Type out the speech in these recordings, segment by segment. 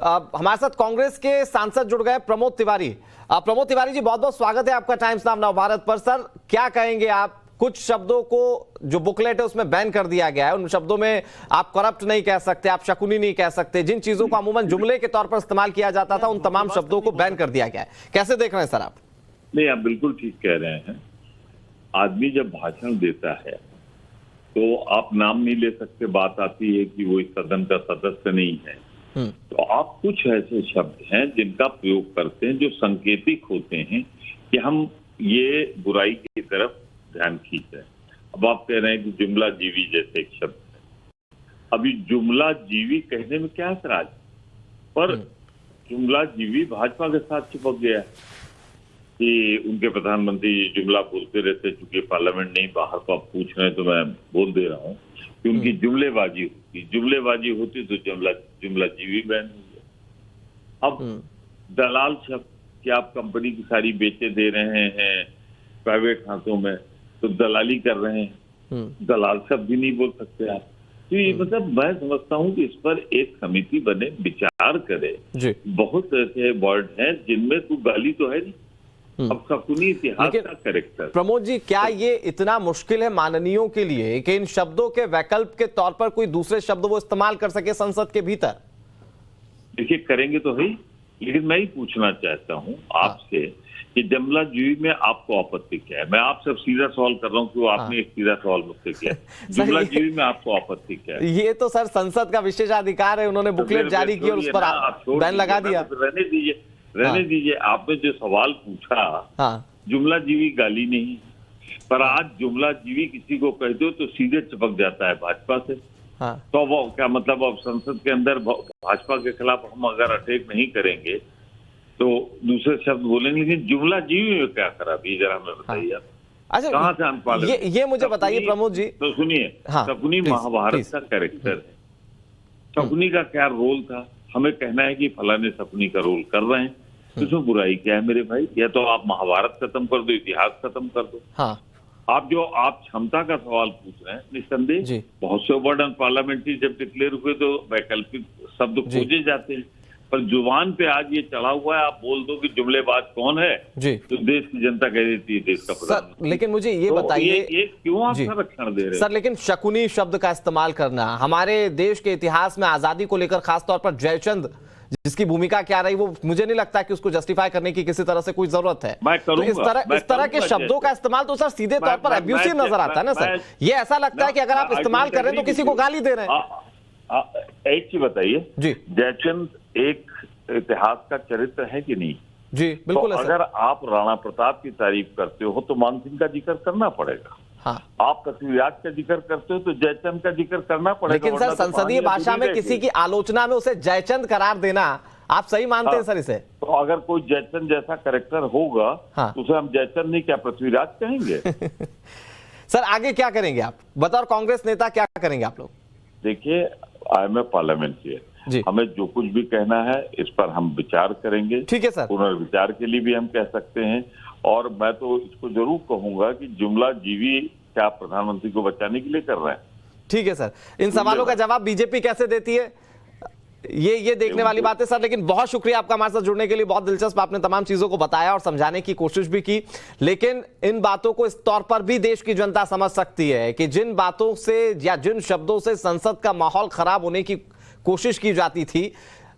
हमारे साथ कांग्रेस के सांसद जुड़ गए प्रमोद तिवारी। प्रमोद तिवारी जी, बहुत बहुत स्वागत है आपका टाइम्स नाउ नवभारत पर। सर, क्या कहेंगे आप? कुछ शब्दों को जो बुकलेट है उसमें बैन कर दिया गया है। उन शब्दों में आप करप्ट नहीं कह सकते, आप शकुनी नहीं कह सकते। जिन चीजों को अमूमन जुमले के तौर पर इस्तेमाल किया जाता था उन तमाम शब्दों को बैन कर दिया गया है। कैसे देख रहे हैं सर आप? नहीं, आप बिल्कुल ठीक कह रहे हैं। आदमी जब भाषण देता है तो आप नाम नहीं ले सकते। बात आती है कि वो इस सदन का सदस्य नहीं है, तो आप कुछ ऐसे शब्द हैं जिनका प्रयोग करते हैं जो संकेतिक होते हैं कि हम ये बुराई की तरफ ध्यान खींचे। अब आप कह रहे हैं कि जुमला जीवी जैसे एक शब्द है। अभी जुमला जीवी कहने में क्या ऐतराज, पर जुमला जीवी भाजपा के साथ चिपक गया है कि उनके प्रधानमंत्री जुमला बोलते रहते। चूंकि पार्लियामेंट नहीं, बाहर को आप पूछ रहे हैं तो मैं बोल दे रहा हूँ कि उनकी जुमलेबाजी होती तो जुमला जीवी बैन हो गया। अब दलाल शब्द कि आप कंपनी की सारी बेचे दे रहे हैं प्राइवेट खातों में, तो दलाली कर रहे हैं, दलाल शब्द भी नहीं बोल सकते आप। तो ये मतलब मैं समझता हूँ कि इस पर एक समिति बने, विचार करे। बहुत ऐसे वर्ड हैं जिनमें कोई गाली तो है नहीं। अब शकुनी इतिहास का कैरेक्टर। प्रमोद जी, क्या ये इतना मुश्किल है माननीयों के लिए कि इन शब्दों के वैकल्प के तौर पर कोई दूसरे शब्द वो इस्तेमाल कर सके संसद के भीतर? देखिए, करेंगे तो है, लेकिन मैं ही पूछना चाहता हूँ आपसे कि जुमला जीवी में आपको आपत्ति क्या है? मैं आपसे सीधा सवाल कर रहा हूँ कि आपने एक सीधा सवाल मुझसे किया। जुमला जीवी में आपको आपत्ति क्या है? ये तो सर संसद का विशेषाधिकार है। उन्होंने बुकलेट जारी की और उस पर बैन लगा दिया। रहने दीजिए। आपने जो सवाल पूछा, जुमला जीवी गाली नहीं, पर आज जुमला जीवी किसी को कह दो तो सीधे चिपक जाता है भाजपा से। तो वो क्या मतलब, अब संसद के अंदर भाजपा के खिलाफ हम अगर अटैक नहीं करेंगे तो दूसरे शब्द बोलेंगे, लेकिन जुमला जीवी में क्या खराबी, जरा हमें बताइए आप। अच्छा, कहाँ से अनपाल? ये मुझे बताइए प्रमोद जी। तो सुनिए, शकुनी महाभारत का कैरेक्टर है। शकुनी का क्या रोल था? हमें कहना है कि फलाने शकुनी का रोल कर रहे हैं, तो इसमें बुराई क्या है मेरे भाई? या तो आप महाभारत खत्म कर दो, इतिहास खत्म कर दो। आप क्षमता का सवाल पूछ रहे हैं, निस्संदेह बहुत से वर्ड पार्लियामेंट्री जब डिक्लेयर हुए तो वैकल्पिक शब्द खोजे जाते हैं, पर जुबान पे आज ये चढ़ा हुआ है। आप बोल दो कि जुमलेबाज कौन है तो देश की जनता कह देती है देश का प्रधानमंत्री। लेकिन मुझे ये बताइए, ये क्यों आप संरक्षण दे रहे हैं? सर, लेकिन शकुनी शब्द का इस्तेमाल करना हमारे देश के इतिहास में आजादी को लेकर खासतौर पर जयचंद जिसकी भूमिका क्या रही, वो मुझे नहीं लगता कि उसको जस्टिफाई करने की किसी तरह से कोई जरूरत है। तो इस तरह के शब्दों का इस्तेमाल तो सर सीधे तौर पर अब्यूसिव नजर आता है ना सर। ये ऐसा लगता है कि अगर आप इस्तेमाल कर रहे हैं तो किसी को गाली दे रहे हैं। एक चीज बताइए जी, जयचंद एक इतिहास का चरित्र है कि नहीं? जी बिल्कुल। तो अगर आप राणा प्रताप की तारीफ करते हो तो मान सिंह का जिक्र करना पड़ेगा। आप पृथ्वीराज का जिक्र करते हो तो जयचंद का जिक्र करना पड़ेगा। लेकिन सर, संसदीय भाषा में किसी की आलोचना में उसे जयचंद करार देना आप सही मानते हैं सर इसे? तो अगर कोई जयचंद जैसा कैरेक्टर होगा तो उसे हम जयचंद नहीं क्या पृथ्वीराज कहेंगे? सर, आगे क्या करेंगे आप बतौर कांग्रेस नेता? क्या करेंगे आप लोग? देखिए, आई एम ए पार्लियामेंटेरियन, हमें जो कुछ भी कहना है इस पर हम विचार करेंगे। ठीक है सर। पुनर्विचार के लिए भी हम कह सकते हैं। और मैं तो इसको जरूर कहूंगा कि जुमला जीवी क्या प्रधानमंत्री को बचाने के लिए कर रहे हैं। ठीक है सर। इन सवालों का जवाब बीजेपी कैसे देती है, ये देखने वाली बात है सर। लेकिन बहुत शुक्रिया आपका हमारे साथ जुड़ने के लिए। बहुत दिलचस्प, आपने तमाम चीजों को बताया और समझाने की कोशिश भी की। लेकिन इन बातों को इस तौर पर भी देश की जनता समझ सकती है कि जिन बातों से या जिन शब्दों से संसद का माहौल खराब होने की कोशिश की जाती थी,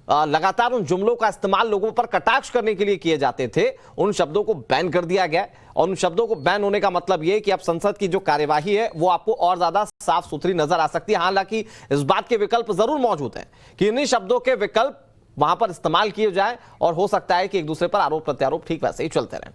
लगातार उन जुमलों का इस्तेमाल लोगों पर कटाक्ष करने के लिए किए जाते थे, उन शब्दों को बैन कर दिया गया। और उन शब्दों को बैन होने का मतलब यह कि अब संसद की जो कार्यवाही है वो आपको और ज्यादा साफ सुथरी नजर आ सकती है। हालांकि इस बात के विकल्प जरूर मौजूद हैं कि इन्हीं शब्दों के विकल्प वहां पर इस्तेमाल किए जाए और हो सकता है कि एक दूसरे पर आरोप प्रत्यारोप ठीक वैसे ही चलते रहें।